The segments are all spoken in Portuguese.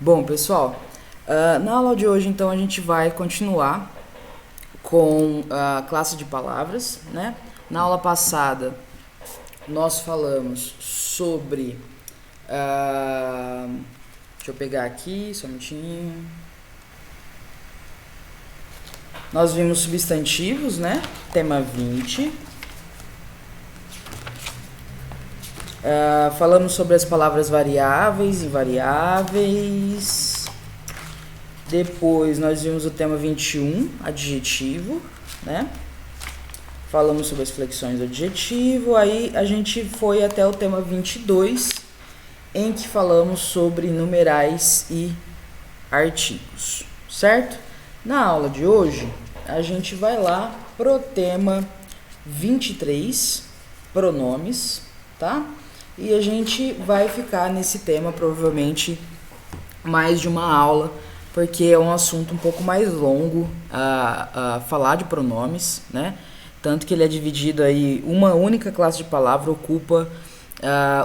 Bom, pessoal, na aula de hoje, então, a gente vai continuar com a classe de palavras, né? Na aula passada, nós falamos sobre... deixa eu pegar aqui, só um minutinho. Nós vimos substantivos, né? Tema 20. Falamos sobre as palavras variáveis, invariáveis. Depois nós vimos o tema 21, adjetivo, né? Falamos sobre as flexões do adjetivo. Aí a gente foi até o tema 22, em que falamos sobre numerais e artigos, certo? Na aula de hoje, a gente vai lá pro tema 23, pronomes, tá? E a gente vai ficar nesse tema provavelmente mais de uma aula, porque é um assunto um pouco mais longo a falar de pronomes, né? Tanto que ele é dividido aí, uma única classe de palavra ocupa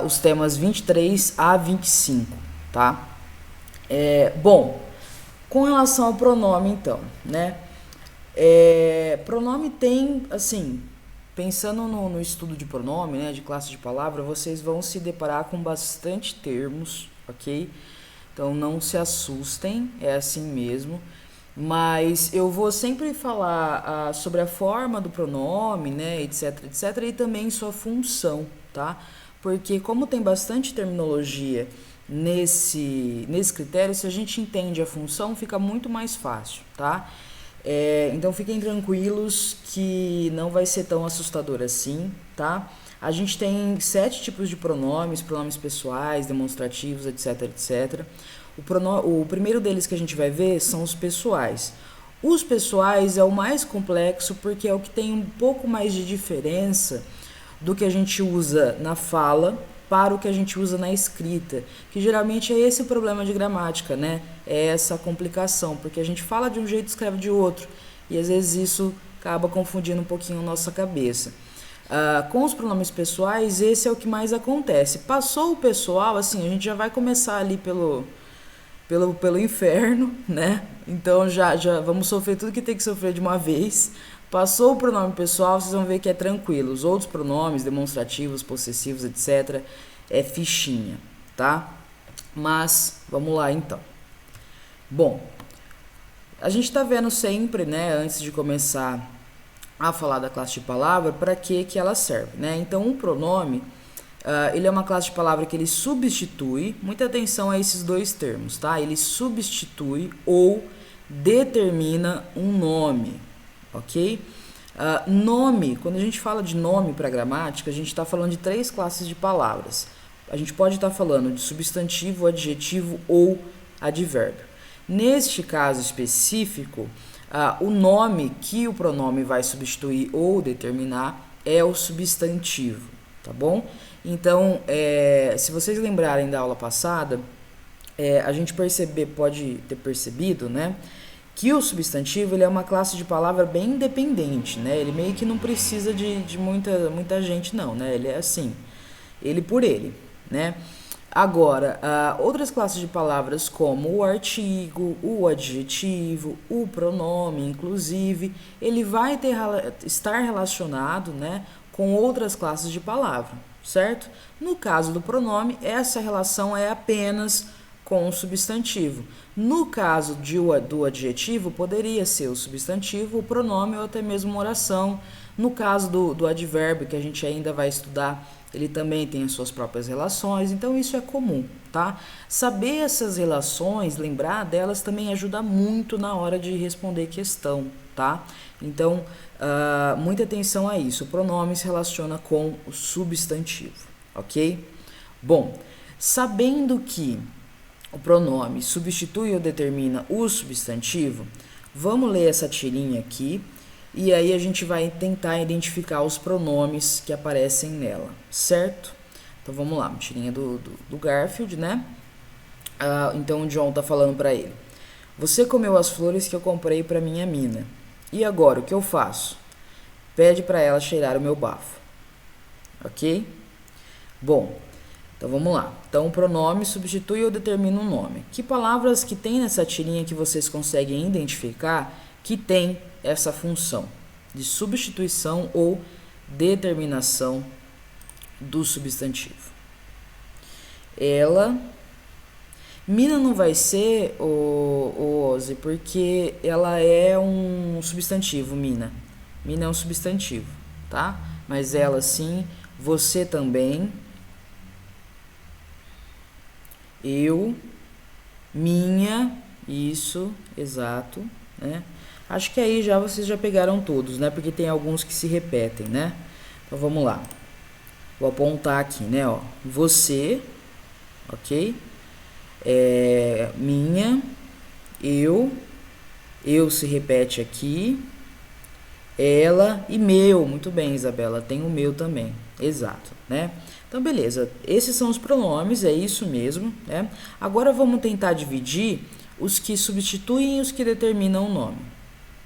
os temas 23 a 25, tá? Bom, com relação ao pronome, então, né? Pronome tem, assim, pensando no estudo de pronome, né, de classe de palavra, vocês vão se deparar com bastante termos, ok? Então não se assustem, é assim mesmo. Mas eu vou sempre falar sobre a forma do pronome, né, etc, etc, e também sua função, tá? Porque como tem bastante terminologia nesse critério, se a gente entende a função, fica muito mais fácil, tá? Então fiquem tranquilos que não vai ser tão assustador assim, tá? A gente tem 7 tipos de pronomes, pronomes pessoais, demonstrativos, etc, etc. O primeiro deles que a gente vai ver são os pessoais. Os pessoais é o mais complexo porque é o que tem um pouco mais de diferença do que a gente usa na fala para o que a gente usa na escrita, que geralmente é esse o problema de gramática, né? É essa complicação, porque a gente fala de um jeito e escreve de outro, e às vezes isso acaba confundindo um pouquinho a nossa cabeça. Com os pronomes pessoais, esse é o que mais acontece. Passou o pessoal, assim, a gente já vai começar ali pelo inferno, né? Então já vamos sofrer tudo que tem que sofrer de uma vez. Passou o pronome pessoal, vocês vão ver que é tranquilo. Os outros pronomes, demonstrativos, possessivos, etc, é fichinha, tá? Mas, vamos lá então. Bom, a gente tá vendo sempre, né, antes de começar a falar da classe de palavra, para que ela serve, né? Então, o pronome, ele é uma classe de palavra que ele substitui, muita atenção a esses dois termos, tá? Ele substitui ou determina um nome, ok? Nome, quando a gente fala de nome para gramática, a gente está falando de 3 classes de palavras. A gente pode estar falando de substantivo, adjetivo ou advérbio. Neste caso específico, o nome que o pronome vai substituir ou determinar é o substantivo, tá bom? Então, se vocês lembrarem da aula passada, a gente pode ter percebido, né, que o substantivo ele é uma classe de palavra bem independente, né? Ele meio que não precisa de muita gente, não, né? Ele é assim, ele por ele, né? Agora, outras classes de palavras como o artigo, o adjetivo, o pronome, inclusive, ele vai estar relacionado, né, com outras classes de palavra, certo? No caso do pronome, essa relação é apenas com o substantivo. No caso do adjetivo, poderia ser o substantivo, o pronome ou até mesmo uma oração. No caso do advérbio, que a gente ainda vai estudar, ele também tem as suas próprias relações, então isso é comum, tá? Saber essas relações, lembrar delas, também ajuda muito na hora de responder questão, tá? Então, muita atenção a isso. O pronome se relaciona com o substantivo, ok? Bom, sabendo que o pronome substitui ou determina o substantivo, vamos ler essa tirinha aqui e aí a gente vai tentar identificar os pronomes que aparecem nela, certo? Então vamos lá, uma tirinha do Garfield, né? Então o John tá falando para ele: você comeu as flores que eu comprei para minha mina. E agora, o que eu faço? Pede para ela cheirar o meu bafo. Ok? Bom, Então vamos lá. Então o pronome substitui ou determina um nome. Que palavras que tem nessa tirinha que vocês conseguem identificar que tem essa função de substituição ou determinação do substantivo? Ela. Mina não vai ser o Ozzy, porque ela é um substantivo, mina. Mina é um substantivo, tá? Mas ela sim, você também, eu, minha, isso, exato, né? Acho que aí já vocês já pegaram todos, né? Porque tem alguns que se repetem, né? Então vamos lá. Vou apontar aqui, né? Ó, você, ok? Minha, eu se repete aqui, ela e meu. Muito bem, Isabela, tem o meu também, exato, né? Então, beleza, esses são os pronomes, é isso mesmo, né? Agora vamos tentar dividir os que substituem e os que determinam o nome,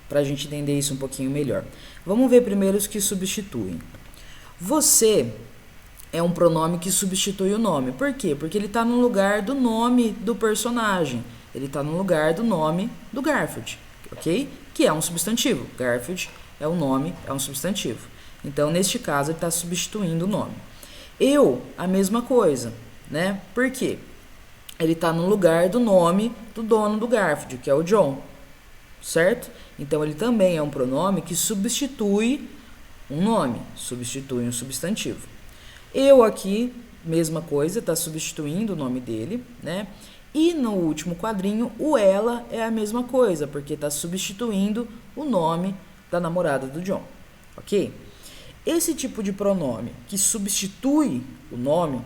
para a gente entender isso um pouquinho melhor. Vamos ver primeiro os que substituem. Você é um pronome que substitui o nome. Por quê? Porque ele está no lugar do nome do personagem. Ele está no lugar do nome do Garfield, ok? Que é um substantivo. Garfield é um nome, é um substantivo. Então, neste caso, ele está substituindo o nome. Eu, a mesma coisa, né? Por quê? Ele está no lugar do nome do dono do Garfield, que é o John, certo? Então, ele também é um pronome que substitui um nome, substitui um substantivo. Eu aqui, mesma coisa, está substituindo o nome dele, né? E no último quadrinho, o ela é a mesma coisa, porque está substituindo o nome da namorada do John, ok? Esse tipo de pronome que substitui o nome,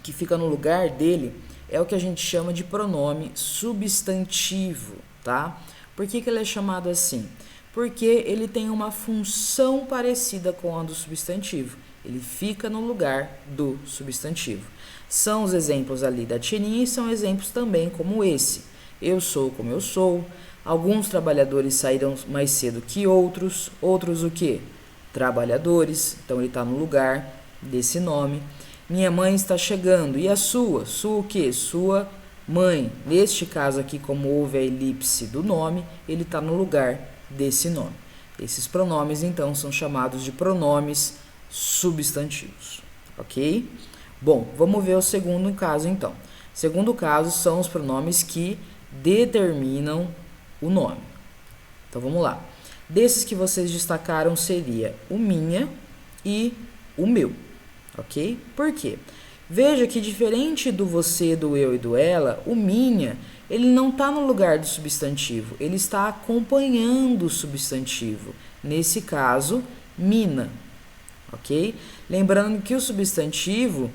que fica no lugar dele, é o que a gente chama de pronome substantivo, tá? Por que ele é chamado assim? Porque ele tem uma função parecida com a do substantivo. Ele fica no lugar do substantivo. São os exemplos ali da tirinha e são exemplos também como esse. Eu sou como eu sou. Alguns trabalhadores saíram mais cedo que outros. Outros o quê? Trabalhadores. Então ele está no lugar desse nome. Minha mãe está chegando. E a sua? Sua o quê? Sua mãe. Neste caso aqui, como houve a elipse do nome, ele está no lugar desse nome. Esses pronomes, então, são chamados de pronomes substantivos, ok? Bom, vamos ver o segundo caso, então. Segundo caso são os pronomes que determinam o nome. Então, vamos lá. Desses que vocês destacaram seria o minha e o meu, ok? Por quê? Veja que diferente do você, do eu e do ela, o minha, ele não está no lugar do substantivo, ele está acompanhando o substantivo. Nesse caso, mina, ok? Lembrando que o substantivo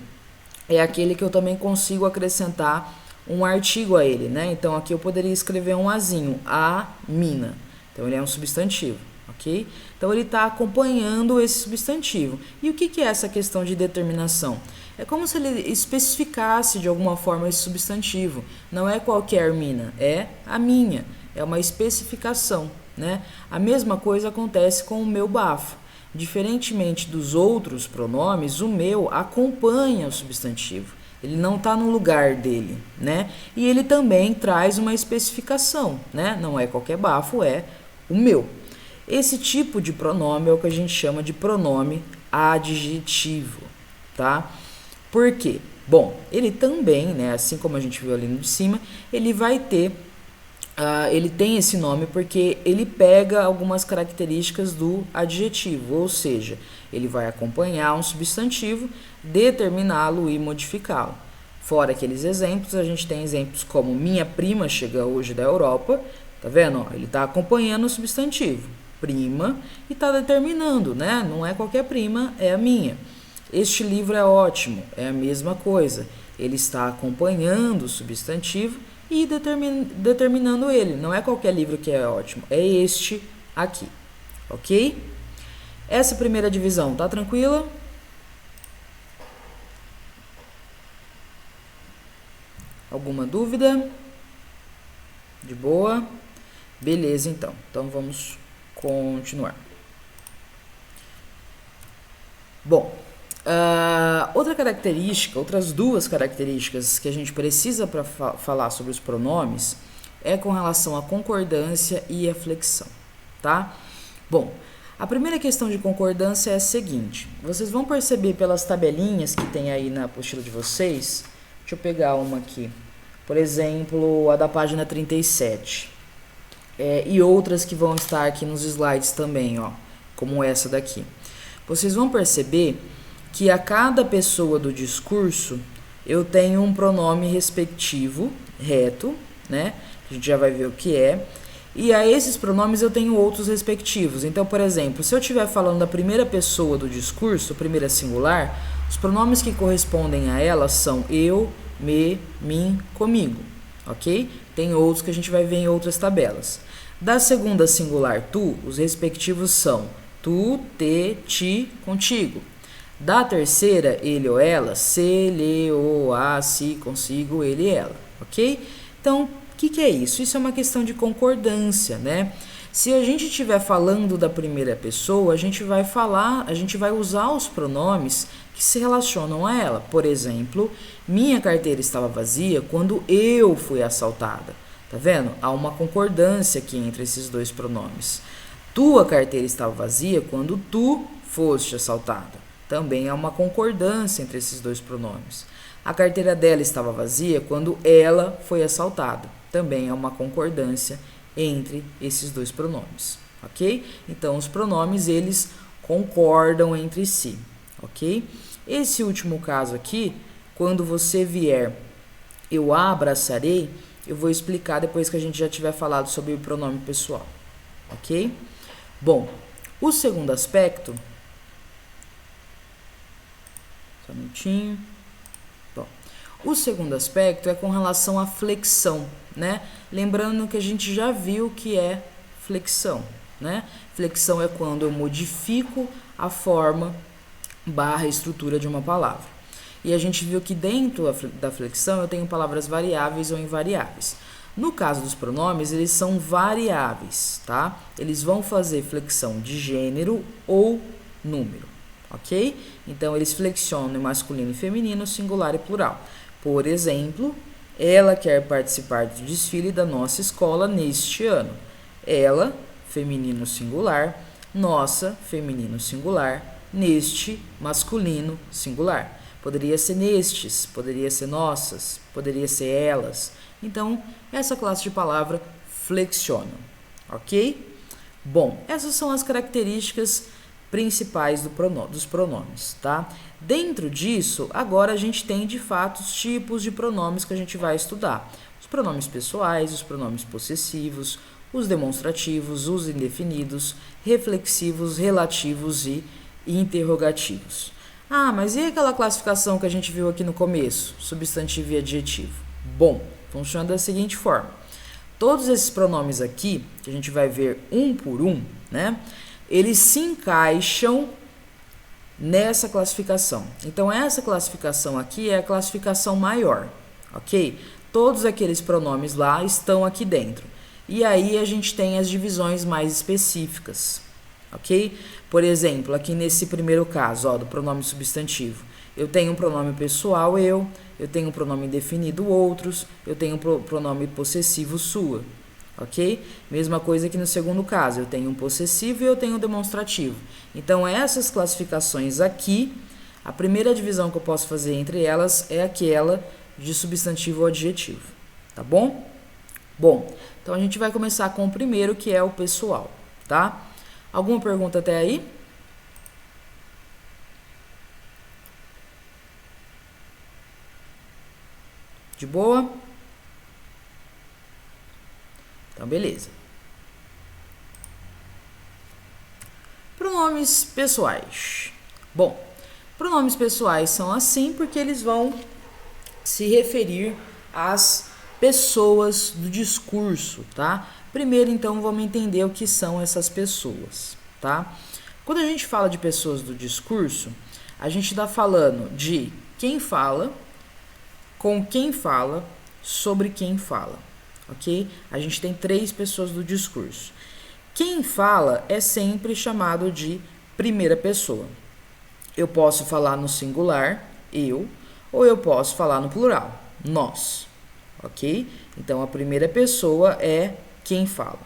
é aquele que eu também consigo acrescentar um artigo a ele, né? Então, aqui eu poderia escrever um azinho, a mina. Então, ele é um substantivo, ok? Então, ele está acompanhando esse substantivo. E o que é essa questão de determinação? É como se ele especificasse de alguma forma esse substantivo. Não é qualquer mina, é a minha. É uma especificação, né? A mesma coisa acontece com o meu bafo. Diferentemente dos outros pronomes, o meu acompanha o substantivo. Ele não está no lugar dele, né? E ele também traz uma especificação, né? Não é qualquer bafo, é o meu. Esse tipo de pronome é o que a gente chama de pronome adjetivo, tá? Por quê? Bom, ele também, né, assim como a gente viu ali no de cima, ele vai ter, ele tem esse nome porque ele pega algumas características do adjetivo, ou seja, ele vai acompanhar um substantivo, determiná-lo e modificá-lo. Fora aqueles exemplos, a gente tem exemplos como minha prima chega hoje da Europa, tá vendo? Ele está acompanhando o substantivo, prima, e está determinando, né? Não é qualquer prima, é a minha. Este livro é ótimo, é a mesma coisa. Ele está acompanhando o substantivo e determinando ele. Não é qualquer livro que é ótimo, é este aqui, ok? Essa primeira divisão tá tranquila? Alguma dúvida? De boa? Beleza, então. Então vamos continuar. Bom, Outra característica, outras duas características que a gente precisa para falar sobre os pronomes é com relação à concordância e à flexão, tá? Bom, a primeira questão de concordância é a seguinte: vocês vão perceber pelas tabelinhas que tem aí na apostila de vocês. Deixa eu pegar uma aqui. Por exemplo, a da página 37. E outras que vão estar aqui nos slides também, ó, como essa daqui. Vocês vão perceber que a cada pessoa do discurso eu tenho um pronome respectivo, reto, né? A gente já vai ver o que é. E a esses pronomes eu tenho outros respectivos. Então, por exemplo, se eu estiver falando da primeira pessoa do discurso, primeira singular, os pronomes que correspondem a ela são eu, me, mim, comigo, ok? Tem outros que a gente vai ver em outras tabelas. Da segunda singular, tu, os respectivos são tu, te, ti, contigo. Da terceira, ele ou ela, se, lhe, ou, a, si, consigo, ele e ela, ok? Então, o que é isso? Isso é uma questão de concordância, né? Se a gente estiver falando da primeira pessoa, a gente vai usar os pronomes que se relacionam a ela. Por exemplo, minha carteira estava vazia quando eu fui assaltada. Tá vendo? Há uma concordância aqui entre esses dois pronomes. Tua carteira estava vazia quando tu foste assaltada. Também há uma concordância entre esses dois pronomes. A carteira dela estava vazia quando ela foi assaltada. Também há uma concordância entre esses dois pronomes, ok? Então, os pronomes, eles concordam entre si, ok? Esse último caso aqui, quando você vier, eu a abraçarei, eu vou explicar depois que a gente já tiver falado sobre o pronome pessoal, ok? Bom, o segundo aspecto... Só um minutinho. Bom, o segundo aspecto é com relação à flexão, né? Lembrando que a gente já viu que é flexão, né? Flexão é quando eu modifico a forma / estrutura de uma palavra. E a gente viu que dentro da flexão eu tenho palavras variáveis ou invariáveis. No caso dos pronomes, eles são variáveis, tá? Eles vão fazer flexão de gênero ou número, ok? Então, eles flexionam em masculino e feminino, singular e plural. Por exemplo, ela quer participar do desfile da nossa escola neste ano. Ela, feminino singular, nossa, feminino singular, neste, masculino singular. Poderia ser nestes, poderia ser nossas, poderia ser elas. Então, essa classe de palavra flexiona, ok? Bom, essas são as características principais dos pronomes, tá? Dentro disso, agora a gente tem de fato os tipos de pronomes que a gente vai estudar. Os pronomes pessoais, os pronomes possessivos, os demonstrativos, os indefinidos, reflexivos, relativos e interrogativos. Ah, mas e aquela classificação que a gente viu aqui no começo? Substantivo e adjetivo. Bom, funciona da seguinte forma. Todos esses pronomes aqui, que a gente vai ver um por um, né? Eles se encaixam nessa classificação. Então, essa classificação aqui é a classificação maior, ok? Todos aqueles pronomes lá estão aqui dentro. E aí, a gente tem as divisões mais específicas, ok? Por exemplo, aqui nesse primeiro caso, ó, do pronome substantivo, eu tenho um pronome pessoal, eu tenho um pronome indefinido, outros, eu tenho um pronome possessivo, sua. Ok? Mesma coisa que no segundo caso, eu tenho um possessivo e eu tenho um demonstrativo. Então, essas classificações aqui, a primeira divisão que eu posso fazer entre elas é aquela de substantivo ou adjetivo, tá bom? Bom, então a gente vai começar com o primeiro, que é o pessoal, tá? Alguma pergunta até aí? De boa? Então, beleza. Pronomes pessoais. Bom, pronomes pessoais são assim porque eles vão se referir às pessoas do discurso, tá? Primeiro, então, vamos entender o que são essas pessoas, tá? Quando a gente fala de pessoas do discurso, a gente está falando de quem fala, com quem fala, sobre quem fala. Ok? A gente tem 3 pessoas do discurso. Quem fala é sempre chamado de primeira pessoa. Eu posso falar no singular, eu, ou eu posso falar no plural, nós, ok? Então, a primeira pessoa é quem fala.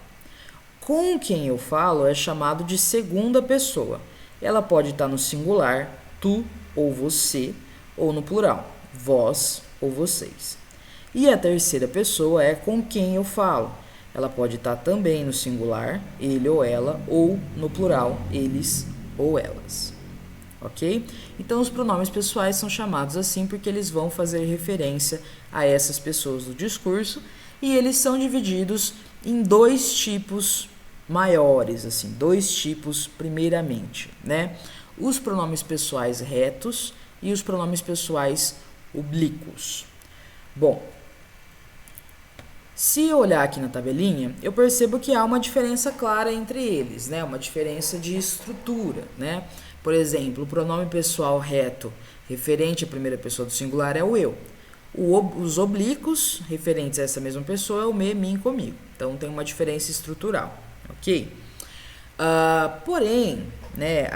Com quem eu falo é chamado de segunda pessoa. Ela pode estar no singular, tu ou você, ou no plural, vós ou vocês. E a terceira pessoa é com quem eu falo. Ela pode estar também no singular, ele ou ela, ou no plural, eles ou elas. Ok? Então, os pronomes pessoais são chamados assim porque eles vão fazer referência a essas pessoas do discurso e eles são divididos em dois tipos maiores, assim, dois tipos primeiramente, né? Os pronomes pessoais retos e os pronomes pessoais oblíquos. Bom, se eu olhar aqui na tabelinha, eu percebo que há uma diferença clara entre eles, né? Uma diferença de estrutura, né? Por exemplo, o pronome pessoal reto, referente à primeira pessoa do singular, é o eu. Os oblíquos, referentes a essa mesma pessoa, é o me, mim, comigo. Então, tem uma diferença estrutural, ok? Porém, né,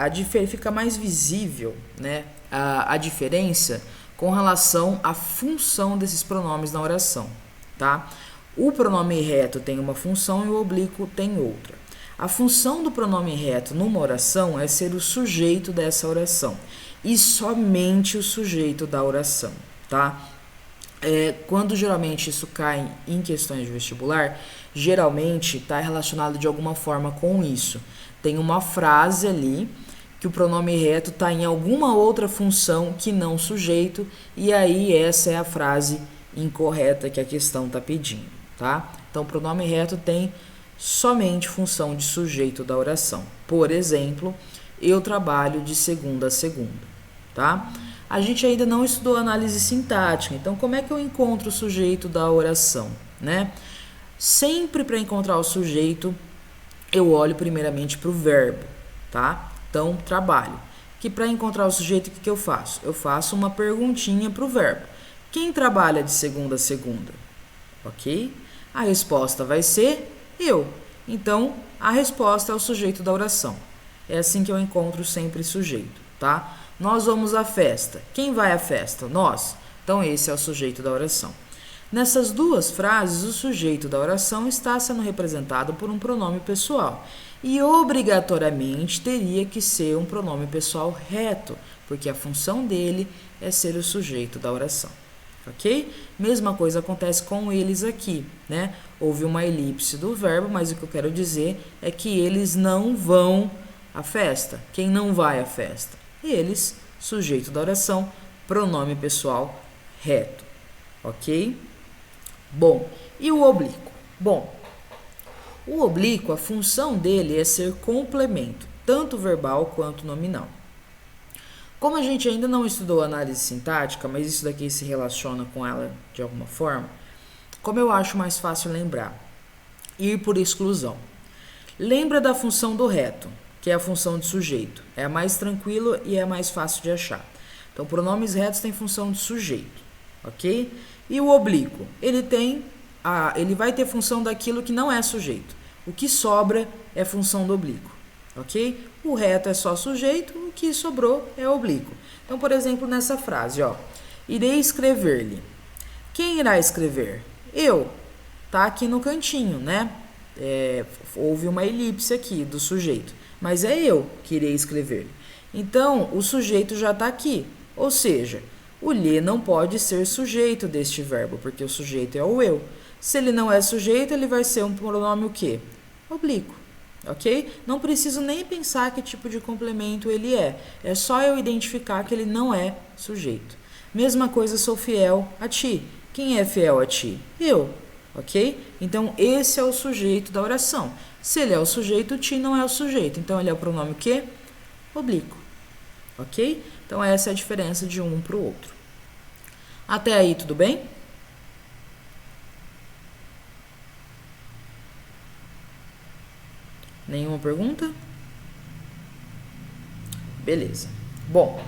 fica mais visível, né, a diferença com relação à função desses pronomes na oração, tá? O pronome reto tem uma função e o oblíquo tem outra. A função do pronome reto numa oração é ser o sujeito dessa oração e somente o sujeito da oração, tá? Quando geralmente isso cai em questões de vestibular, geralmente está relacionado de alguma forma com isso. Tem uma frase ali que o pronome reto está em alguma outra função que não sujeito, e aí essa é a frase incorreta que a questão está pedindo, tá? Então, o pronome reto tem somente função de sujeito da oração. Por exemplo, eu trabalho de segunda a segunda, tá? A gente ainda não estudou análise sintática, então como é que eu encontro o sujeito da oração, né? Sempre para encontrar o sujeito, eu olho primeiramente para o verbo, tá? Então, trabalho. Que para encontrar o sujeito, o que eu faço? Eu faço uma perguntinha para o verbo. Quem trabalha de segunda a segunda? Ok? A resposta vai ser eu. Então, a resposta é o sujeito da oração. É assim que eu encontro sempre sujeito, tá? Nós vamos à festa. Quem vai à festa? Nós. Então, esse é o sujeito da oração. Nessas duas frases, o sujeito da oração está sendo representado por um pronome pessoal. E obrigatoriamente teria que ser um pronome pessoal reto, porque a função dele é ser o sujeito da oração. Ok? Mesma coisa acontece com eles aqui, né? Houve uma elipse do verbo, mas o que eu quero dizer é que eles não vão à festa. Quem não vai à festa? Eles, sujeito da oração, pronome pessoal reto. Ok? Bom, e o oblíquo? Bom, o oblíquo, a função dele é ser complemento, tanto verbal quanto nominal. Como a gente ainda não estudou análise sintática, mas isso daqui se relaciona com ela de alguma forma, como eu acho mais fácil lembrar? Ir por exclusão. Lembra da função do reto, que é a função de sujeito. É a mais tranquila e é a mais fácil de achar. Então, pronomes retos têm função de sujeito, ok? E o oblíquo? Ele vai ter função daquilo que não é sujeito. O que sobra é função do oblíquo, ok? O reto é só sujeito, o que sobrou é oblíquo. Então, por exemplo, nessa frase, ó, irei escrever-lhe. Quem irá escrever? Eu. Tá aqui no cantinho, né? Houve uma elipse aqui do sujeito, mas é eu que irei escrever. Então, o sujeito já está aqui, ou seja, o lhe não pode ser sujeito deste verbo, porque o sujeito é o eu. Se ele não é sujeito, ele vai ser um pronome o quê? Oblíquo, ok? Não preciso nem pensar que tipo de complemento ele é. É só eu identificar que ele não é sujeito. Mesma coisa, sou fiel a ti. Quem é fiel a ti? Eu, ok? Então, esse é o sujeito da oração. Se ele é o sujeito, ti não é o sujeito. Então, ele é o pronome o quê? Oblíquo, ok? Então, essa é a diferença de um para o outro. Até aí, tudo bem? Nenhuma pergunta? Beleza. Bom,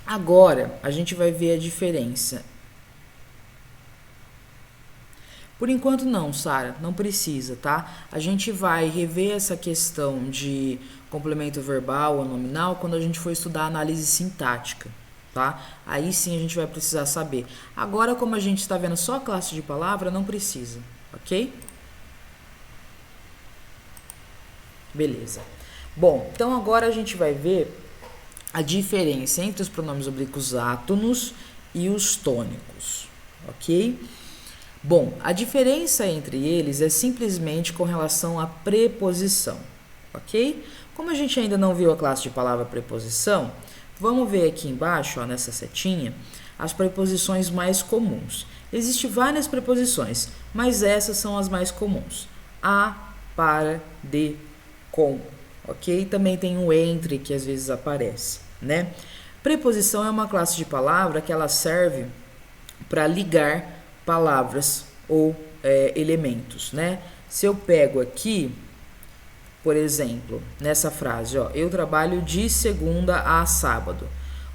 agora a gente vai ver a diferença. Por enquanto não, Sara, não precisa, tá? A gente vai rever essa questão de complemento verbal ou nominal quando a gente for estudar análise sintática, tá? Aí sim a gente vai precisar saber. Agora, como a gente está vendo só a classe de palavra, não precisa, ok? Beleza. Bom, então agora a gente vai ver a diferença entre os pronomes oblíquos átonos e os tônicos, ok? Bom, a diferença entre eles é simplesmente com relação à preposição, ok? Como a gente ainda não viu a classe de palavra preposição, vamos ver aqui embaixo, ó, nessa setinha, as preposições mais comuns. Existem várias preposições, mas essas são as mais comuns. A, para, de, com, ok? Também tem o entre, que às vezes aparece, né? Preposição é uma classe de palavra que ela serve para ligar palavras ou elementos, né? Se eu pego aqui, por exemplo, nessa frase, ó, eu trabalho de segunda a sábado.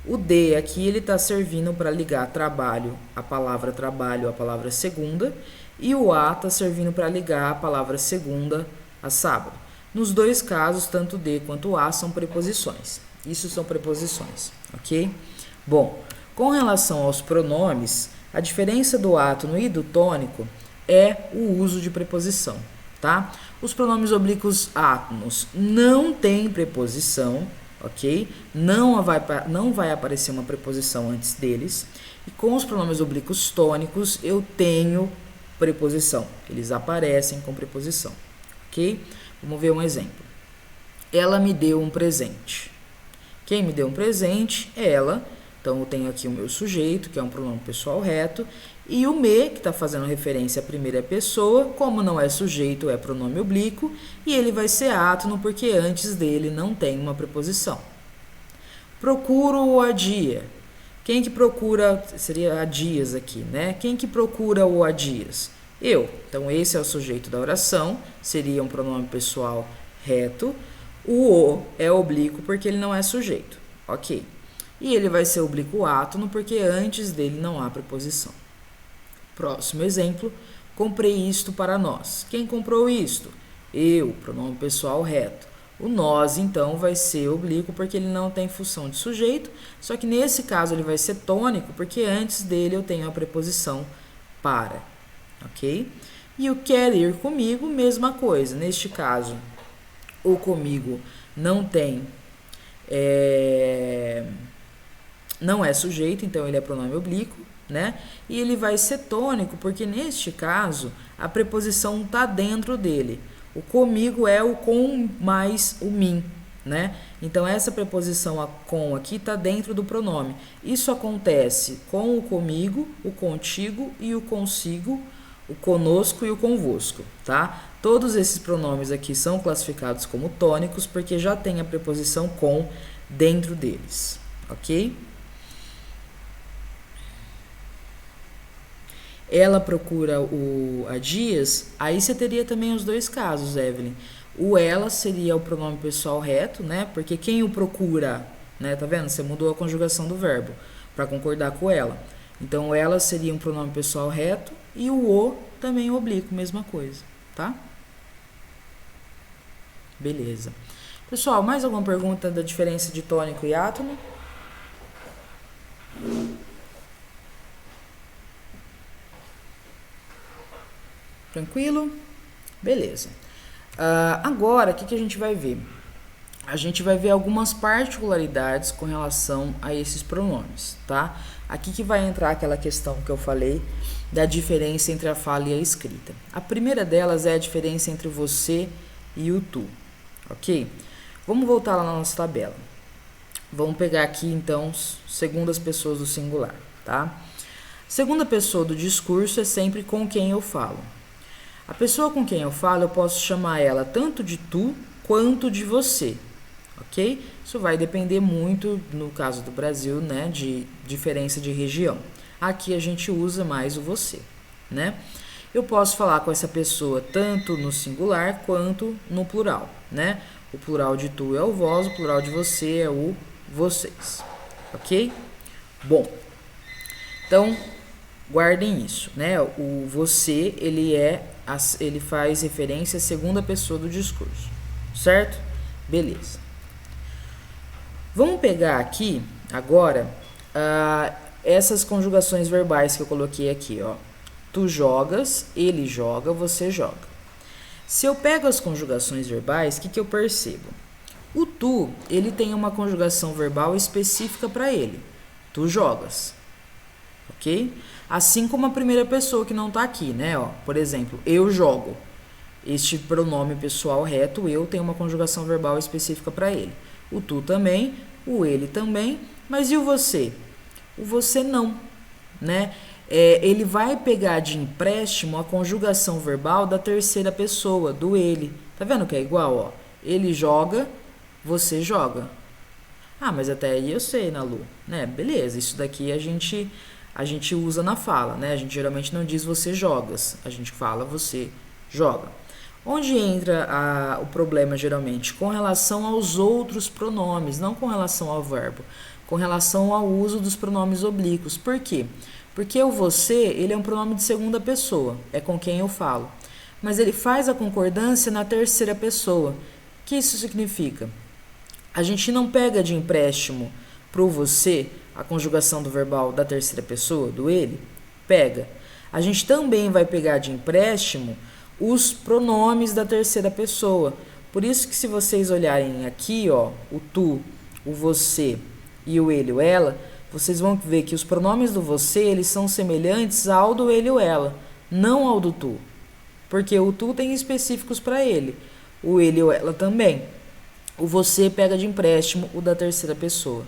O de aqui, ele está servindo para ligar trabalho, a palavra segunda, e o a está servindo para ligar a palavra segunda a sábado. Nos dois casos, tanto de quanto a são preposições. Isso são preposições, ok? Bom, com relação aos pronomes, a diferença do átono e do tônico é o uso de preposição, tá? Os pronomes oblíquos átonos não têm preposição, ok? Não vai aparecer uma preposição antes deles. E com os pronomes oblíquos tônicos, eu tenho preposição. Eles aparecem com preposição, ok? Vamos ver um exemplo. Ela me deu um presente. Quem me deu um presente é ela. Então, eu tenho aqui o meu sujeito, que é um pronome pessoal reto, e o me, que está fazendo referência à primeira pessoa, como não é sujeito, é pronome oblíquo, e ele vai ser átono porque antes dele não tem uma preposição. Procuro o a dia. Quem que procura, seria a dias aqui, né? Quem que procura o a dias? Eu. Então, esse é o sujeito da oração, seria um pronome pessoal reto. O é oblíquo porque ele não é sujeito, ok? E ele vai ser oblíquo átono porque antes dele não há preposição. Próximo exemplo, comprei isto para nós. Quem comprou isto? Eu, pronome pessoal reto. O nós, então, vai ser oblíquo porque ele não tem função de sujeito, só que nesse caso ele vai ser tônico porque antes dele eu tenho a preposição para, ok? E o quer ir comigo, mesma coisa. Neste caso, o comigo não tem... não é sujeito, então ele é pronome oblíquo, né? E ele vai ser tônico, porque neste caso, a preposição está dentro dele. O comigo é o com mais o mim, né? Então, essa preposição a com aqui está dentro do pronome. Isso acontece com o comigo, o contigo e o consigo, o conosco e o convosco, tá? Todos esses pronomes aqui são classificados como tônicos, porque já tem a preposição com dentro deles, ok? Ela procura o a dias, aí você teria também os dois casos, Evelyn. O ela seria o pronome pessoal reto, né? Porque quem o procura, né? Tá vendo? Você mudou a conjugação do verbo para concordar com ela. Então, ela seria um pronome pessoal reto e o também oblíquo, mesma coisa, tá? Beleza. Pessoal, mais alguma pergunta da diferença de tônico e átono? Tranquilo? Beleza. Agora, o que a gente vai ver? A gente vai ver algumas particularidades com relação a esses pronomes, tá? Aqui que vai entrar aquela questão que eu falei da diferença entre a fala e a escrita. A primeira delas é a diferença entre você e o tu, ok? Vamos voltar lá na nossa tabela. Vamos pegar aqui, então, segundas pessoas do singular, tá? Segunda pessoa do discurso é sempre com quem eu falo. A pessoa com quem eu falo, eu posso chamar ela tanto de tu quanto de você, ok? Isso vai depender muito, no caso do Brasil, né, de diferença de região. Aqui a gente usa mais o você, né? Eu posso falar com essa pessoa tanto no singular quanto no plural, né? O plural de tu é o vós, o plural de você é o vocês, ok? Bom, então, Guardem isso, né? O você, ele faz referência à segunda pessoa do discurso, certo? Beleza. Vamos pegar aqui, agora, essas conjugações verbais que eu coloquei aqui, ó. Tu jogas, ele joga, você joga. Se eu pego as conjugações verbais, o que eu percebo? O tu, ele tem uma conjugação verbal específica para ele. Tu jogas, ok? Assim como a primeira pessoa que não está aqui, né? Ó, por exemplo, eu jogo. Este pronome pessoal reto, eu, tem uma conjugação verbal específica para ele. O tu também, o ele também, mas e o você? O você não, né? Ele vai pegar de empréstimo a conjugação verbal da terceira pessoa, do ele. Tá vendo que é igual, ó? Ele joga, você joga. Ah, mas até aí eu sei, Nalu, né? Beleza, isso daqui a gente usa na fala, né? A gente geralmente não diz você jogas, a gente fala você joga. Onde entra o problema geralmente? Com relação aos outros pronomes, não com relação ao verbo, com relação ao uso dos pronomes oblíquos. Por quê? Porque o você, ele é um pronome de segunda pessoa, é com quem eu falo. Mas ele faz a concordância na terceira pessoa. O que isso significa? A gente não pega de empréstimo pro você a conjugação do verbal da terceira pessoa, do ele? Pega. A gente também vai pegar de empréstimo os pronomes da terceira pessoa. Por isso que se vocês olharem aqui, ó, o tu, o você e o ele, o ela, vocês vão ver que os pronomes do você, eles são semelhantes ao do ele ou ela, não ao do tu. Porque o tu tem específicos para ele, o ele ou ela também. O você pega de empréstimo o da terceira pessoa.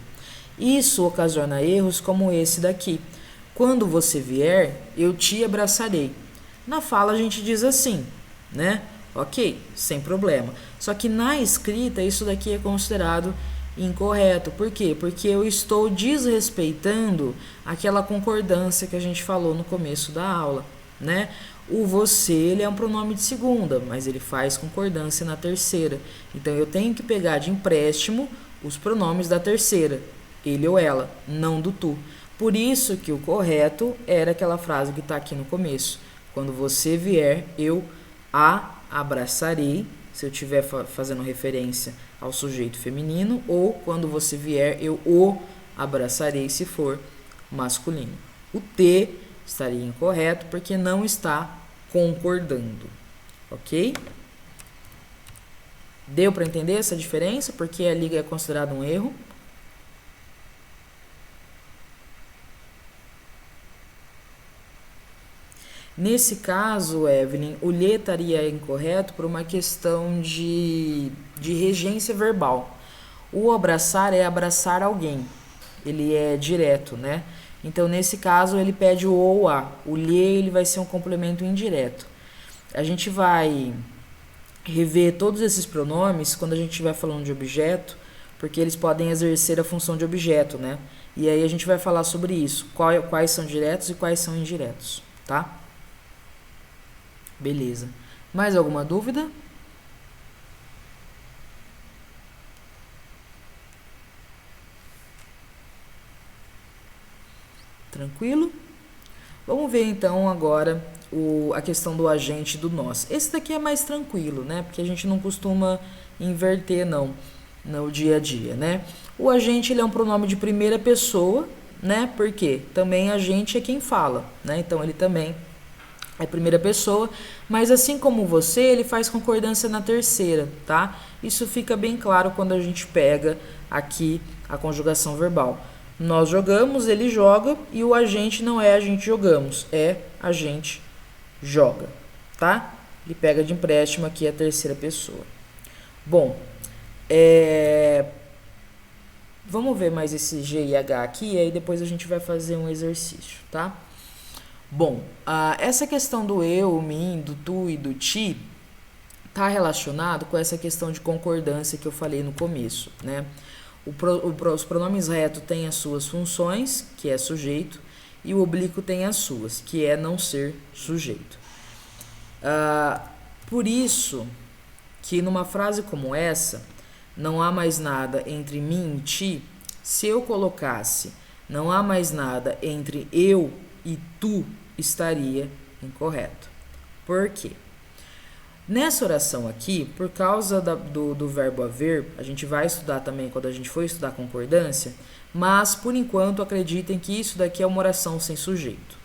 Isso ocasiona erros como esse daqui. Quando você vier, eu te abraçarei. Na fala a gente diz assim, né? Ok, sem problema. Só que na escrita isso daqui é considerado incorreto. Por quê? Porque eu estou desrespeitando aquela concordância que a gente falou no começo da aula, né? O você, ele é um pronome de segunda, mas ele faz concordância na terceira. Então eu tenho que pegar de empréstimo os pronomes da terceira, ele ou ela, não do tu. Por isso que o correto era aquela frase que está aqui no começo. Quando você vier, eu a abraçarei, se eu estiver fazendo referência ao sujeito feminino, ou quando você vier, eu o abraçarei, se for masculino. O T estaria incorreto porque não está concordando, ok? Deu para entender essa diferença? Porque a liga é considerada um erro. Nesse caso, Evelyn, o lhe estaria incorreto por uma questão de regência verbal. O abraçar é abraçar alguém, ele é direto, né? Então, nesse caso, ele pede o ou a. O lhe, ele vai ser um complemento indireto. A gente vai rever todos esses pronomes quando a gente estiver falando de objeto, porque eles podem exercer a função de objeto, né? E aí a gente vai falar sobre isso, quais são diretos e quais são indiretos, tá? Beleza. Mais alguma dúvida? Tranquilo? Vamos ver então agora a questão do agente do nós. Esse daqui é mais tranquilo, né? Porque a gente não costuma inverter não no dia a dia, né? O agente, ele é um pronome de primeira pessoa, né? Porque também a gente é quem fala, né? Então ele também é primeira pessoa, mas assim como você, ele faz concordância na terceira, tá? Isso fica bem claro quando a gente pega aqui a conjugação verbal. Nós jogamos, ele joga, e o agente não é a gente jogamos, é a gente joga, tá? Ele pega de empréstimo aqui a terceira pessoa. Bom, vamos ver mais esse G e H aqui, e aí depois a gente vai fazer um exercício, tá? Bom, essa questão do eu, o mim, do tu e do ti está relacionado com essa questão de concordância que eu falei no começo, né? Os pronomes reto têm as suas funções, que é sujeito, e o oblíquo tem as suas, que é não ser sujeito. Por isso que numa frase como essa, não há mais nada entre mim e ti, se eu colocasse não há mais nada entre eu e tu estaria incorreto. Por quê? Nessa oração aqui, por causa do verbo haver, a gente vai estudar também quando a gente for estudar concordância, mas por enquanto acreditem que isso daqui é uma oração sem sujeito,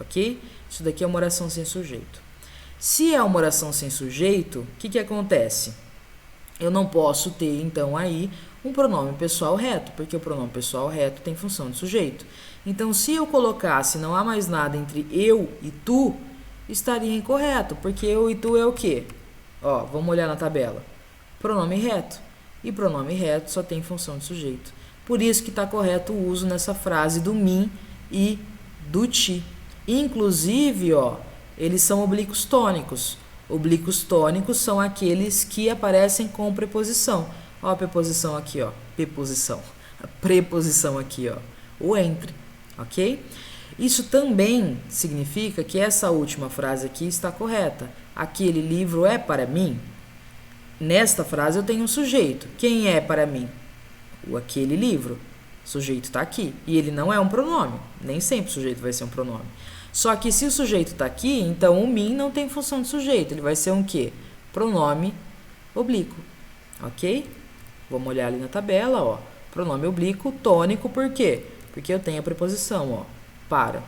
ok? Isso daqui é uma oração sem sujeito. Se é uma oração sem sujeito, o que acontece? Eu não posso ter, então, aí um pronome pessoal reto, porque o pronome pessoal reto tem função de sujeito. Então, se eu colocasse não há mais nada entre eu e tu, estaria incorreto, porque eu e tu é o quê? Ó, vamos olhar na tabela. Pronome reto. E pronome reto só tem função de sujeito. Por isso que está correto o uso nessa frase do mim e do ti. Inclusive, ó, eles são oblíquos tônicos. Oblíquos tônicos são aqueles que aparecem com preposição. Ó a preposição aqui, ó. Preposição. A preposição aqui, ó. O entre, ok? Isso também significa que essa última frase aqui está correta. Aquele livro é para mim? Nesta frase eu tenho um sujeito. Quem é para mim? O aquele livro. O sujeito está aqui. E ele não é um pronome. Nem sempre o sujeito vai ser um pronome. Só que se o sujeito está aqui, então o mim não tem função de sujeito. Ele vai ser um quê? Pronome oblíquo. Ok? Vamos olhar ali na tabela, ó. Pronome oblíquo tônico, por quê? Porque eu tenho a preposição, ó. Para.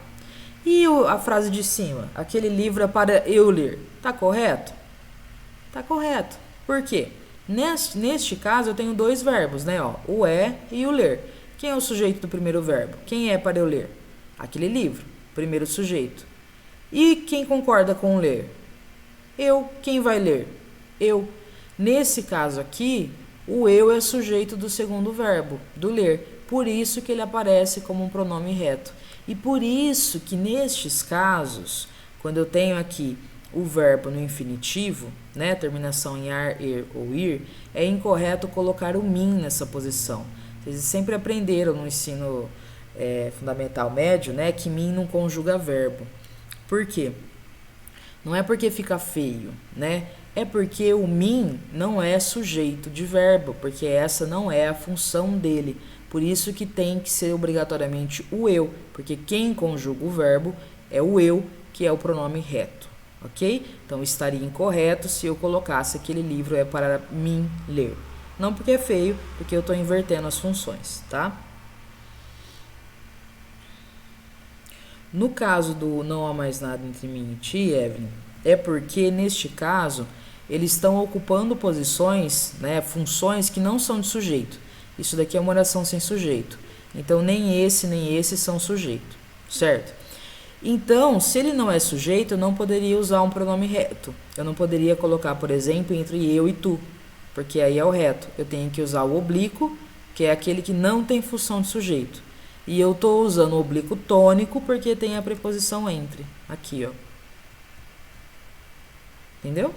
E a frase de cima? Aquele livro é para eu ler. Tá correto? Tá correto. Por quê? Neste caso, eu tenho dois verbos, né? Ó, o é e o ler. Quem é o sujeito do primeiro verbo? Quem é para eu ler? Aquele livro. Primeiro sujeito. E quem concorda com ler? Eu. Quem vai ler? Eu. Nesse caso aqui, o eu é sujeito do segundo verbo, do ler. Por isso que ele aparece como um pronome reto. E por isso que nestes casos, quando eu tenho aqui o verbo no infinitivo, né, terminação em ar, er ou ir, é incorreto colocar o mim nessa posição. Vocês sempre aprenderam no ensino fundamental médio, né, que mim não conjuga verbo. Por quê? Não é porque fica feio, né? É porque o mim não é sujeito de verbo, porque essa não é a função dele. Por isso que tem que ser obrigatoriamente o eu, porque quem conjuga o verbo é o eu, que é o pronome reto, ok? Então, estaria incorreto se eu colocasse aquele livro é para mim ler. Não porque é feio, porque eu estou invertendo as funções, tá? No caso do não há mais nada entre mim e ti, Evelyn, é porque, neste caso, eles estão ocupando posições, né, funções que não são de sujeito. Isso daqui é uma oração sem sujeito. Então, nem esse são sujeito, certo? Então, se ele não é sujeito, eu não poderia usar um pronome reto. Eu não poderia colocar, por exemplo, entre eu e tu, porque aí é o reto. Eu tenho que usar o oblíquo, que é aquele que não tem função de sujeito. E eu estou usando o oblíquo tônico porque tem a preposição entre. Aqui, ó. Entendeu?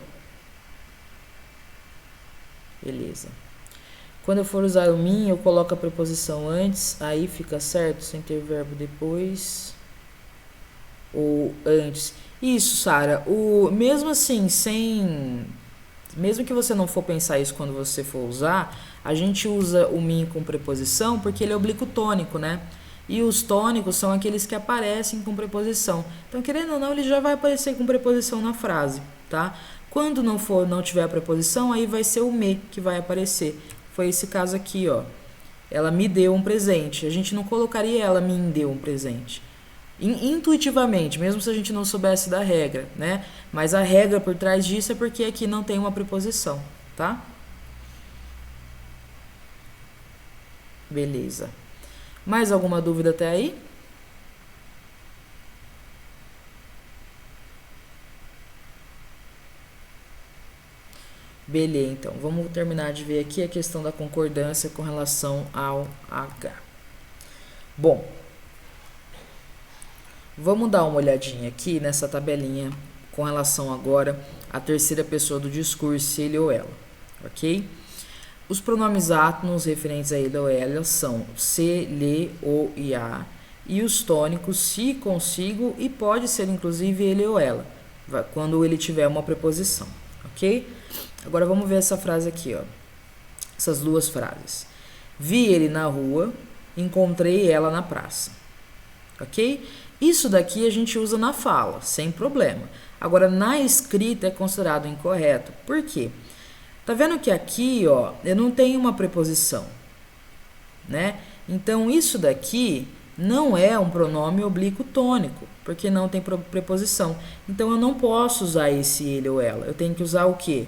Beleza. Quando eu for usar o mim, eu coloco a preposição antes, aí fica certo, sem ter verbo depois. Ou antes. Isso, Sara. Mesmo assim, mesmo que você não for pensar isso quando você for usar, a gente usa o mim com preposição porque ele é oblíquo tônico, né? E os tônicos são aqueles que aparecem com preposição. Então, querendo ou não, ele já vai aparecer com preposição na frase, tá? Quando não tiver a preposição, aí vai ser o me que vai aparecer. Foi esse caso aqui, ó. Ela me deu um presente. A gente não colocaria ela me deu um presente. Intuitivamente, mesmo se a gente não soubesse da regra, né? Mas a regra por trás disso é porque aqui não tem uma preposição, tá? Beleza. Mais alguma dúvida até aí? Beleza, então. Vamos terminar de ver aqui a questão da concordância com relação ao H. Bom, vamos dar uma olhadinha aqui nessa tabelinha com relação agora à terceira pessoa do discurso, ele ou ela, ok? Os pronomes átonos referentes a ele ou ela são se, lhe, o e a, e os tônicos se, consigo e pode ser inclusive ele ou ela, quando ele tiver uma preposição, ok? Agora vamos ver essa frase aqui, ó. Essas duas frases. Vi ele na rua, encontrei ela na praça. Ok? Isso daqui a gente usa na fala, sem problema. Agora, na escrita é considerado incorreto. Por quê? Tá vendo que aqui, ó, eu não tenho uma preposição, né? Então, isso daqui não é um pronome oblíquo tônico, porque não tem preposição. Então, eu não posso usar esse ele ou ela. Eu tenho que usar o quê?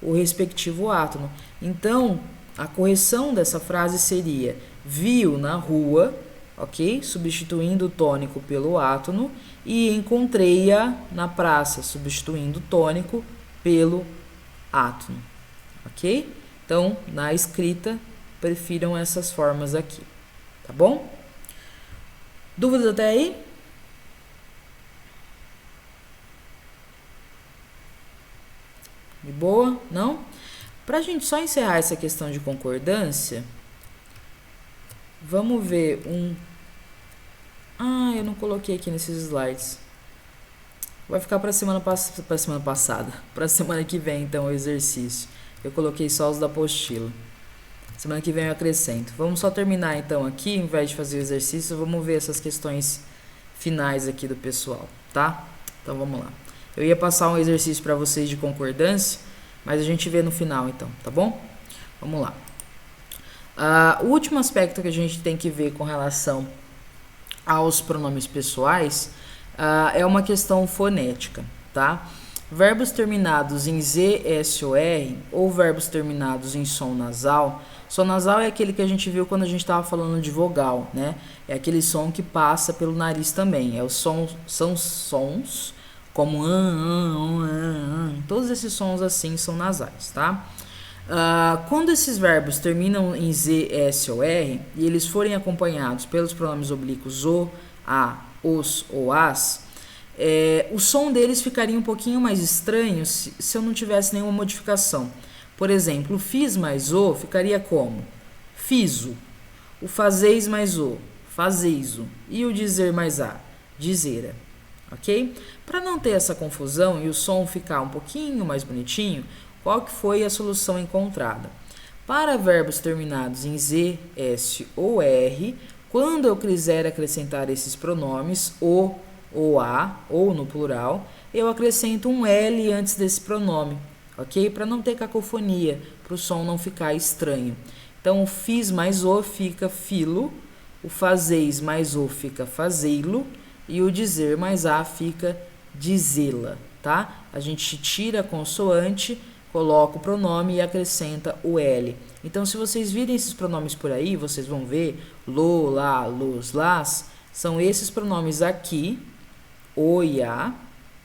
O respectivo átono. Então, a correção dessa frase seria: viu na rua, ok? Substituindo o tônico pelo átono, e encontrei-a na praça, substituindo o tônico pelo átono, ok? Então, na escrita, prefiram essas formas aqui, tá bom? Dúvidas até aí? De boa? Não? Pra gente só encerrar essa questão de concordância, vamos ver um... Ah, eu não coloquei aqui nesses slides. Vai ficar para semana passada, para semana que vem, então, o exercício. Eu coloquei só os da apostila. Semana que vem eu acrescento. Vamos só terminar, então, aqui, em vez de fazer o exercício, vamos ver essas questões finais aqui do pessoal, tá? Então, vamos lá. Eu ia passar um exercício para vocês de concordância, mas a gente vê no final, então, tá bom? Vamos lá. O último aspecto que a gente tem que ver com relação aos pronomes pessoais é uma questão fonética, tá? Verbos terminados em Z, S ou R, ou verbos terminados em som nasal. Som nasal é aquele que a gente viu quando a gente estava falando de vogal, né? É aquele som que passa pelo nariz também. São sons como todos esses sons assim são nasais, tá? Quando esses verbos terminam em Z, S ou R e eles forem acompanhados pelos pronomes oblíquos o, a, os ou as, o som deles ficaria um pouquinho mais estranho se eu não tivesse nenhuma modificação. Por exemplo, o fiz mais o ficaria como? Fizo. O fazeis mais o, fazeiso. E o dizer mais a, dizera. Ok? Para não ter essa confusão e o som ficar um pouquinho mais bonitinho, qual que foi a solução encontrada? Para verbos terminados em Z, S ou R, quando eu quiser acrescentar esses pronomes, o ou a, ou no plural, eu acrescento um L antes desse pronome, ok? Para não ter cacofonia, para o som não ficar estranho. Então, o fiz mais o fica filo, o fazeis mais o fica fazei-lo, e o dizer mais a fica dizê-la, tá? A gente tira a consoante, coloca o pronome e acrescenta o L. Então, se vocês virem esses pronomes por aí, vocês vão ver lo, lá, los, las, são esses pronomes aqui, o e a,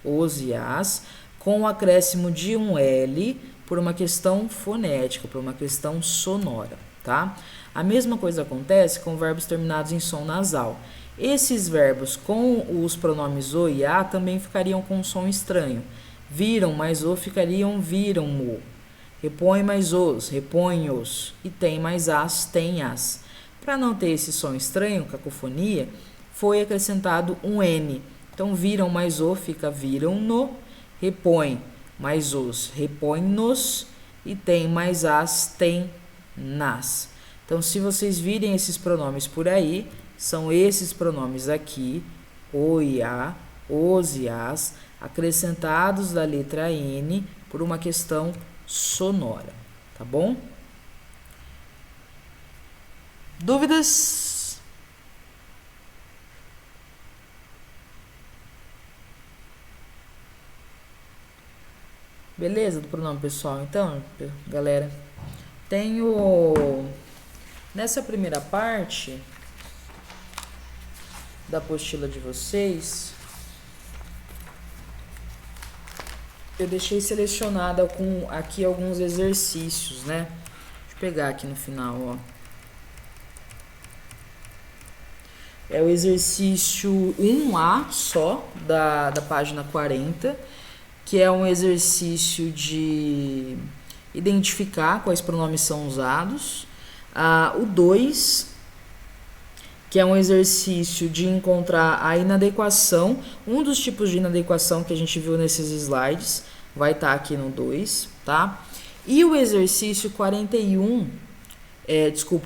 os e as, com o acréscimo de um L por uma questão fonética, por uma questão sonora, tá? A mesma coisa acontece com verbos terminados em som nasal. Esses verbos com os pronomes o e a também ficariam com um som estranho. Viram mais o ficariam viram-o. Repõe mais os, repõe-os. E tem mais as, tem as. Para não ter esse som estranho, cacofonia, foi acrescentado um N. Então, viram mais o fica viram-no. Repõe mais os, repõe-nos. E tem mais as, tem nas. Então, se vocês virem esses pronomes por aí, são esses pronomes aqui, o e a, os e as, acrescentados da letra N por uma questão sonora, tá bom? Dúvidas? Beleza do pronome pessoal, então, galera? Tenho nessa primeira parte da apostila de vocês, eu deixei selecionada com aqui alguns exercícios, né? Deixa eu pegar aqui no final, ó. É o exercício 1A só, da página 40, que é um exercício de identificar quais pronomes são usados. O 2, que é um exercício de encontrar a inadequação, um dos tipos de inadequação que a gente viu nesses slides, vai estar aqui no 2, tá? E o exercício 41,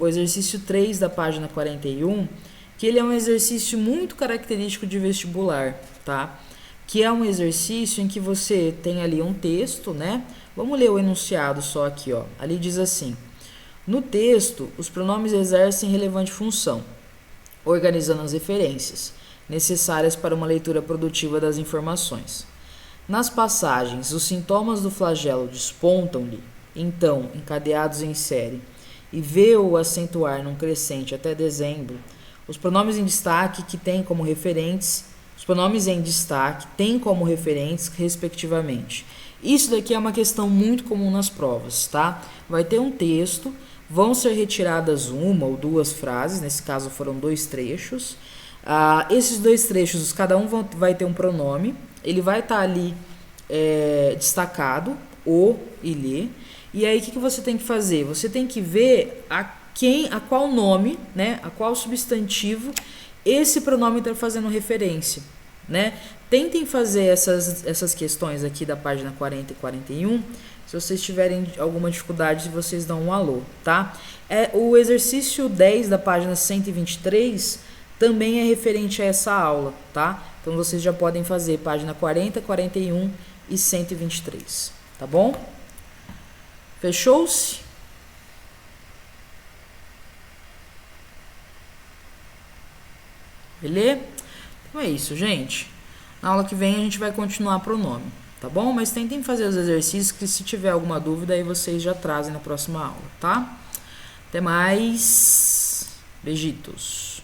o exercício 3 da página 41, que ele é um exercício muito característico de vestibular, tá? Que é um exercício em que você tem ali um texto, né? Vamos ler o enunciado só aqui, ó. Ali diz assim: no texto, os pronomes exercem relevante função, organizando as referências necessárias para uma leitura produtiva das informações. Nas passagens, os sintomas do flagelo despontam-lhe, então, encadeados em série, e vê-o acentuar num crescente até dezembro, os pronomes em destaque que têm como referentes, os pronomes em destaque têm como referentes, respectivamente. Isso daqui é uma questão muito comum nas provas, tá? Vai ter um texto, vão ser retiradas uma ou duas frases, nesse caso foram 2 trechos. Esses 2 trechos, cada um vai ter um pronome, ele vai estar ali destacado, o e lhe. E aí, o que você tem que fazer? Você tem que ver a qual nome, né, a qual substantivo esse pronome está fazendo referência, né? Tentem fazer essas questões aqui da página 40 e 41. Se vocês tiverem alguma dificuldade, vocês dão um alô, tá? O exercício 10 da página 123 também é referente a essa aula, tá? Então, vocês já podem fazer página 40, 41 e 123, tá bom? Fechou-se? Beleza? Então é isso, gente. Na aula que vem a gente vai continuar pronome, tá bom? Mas tentem fazer os exercícios que se tiver alguma dúvida aí vocês já trazem na próxima aula, tá? Até mais. Beijitos.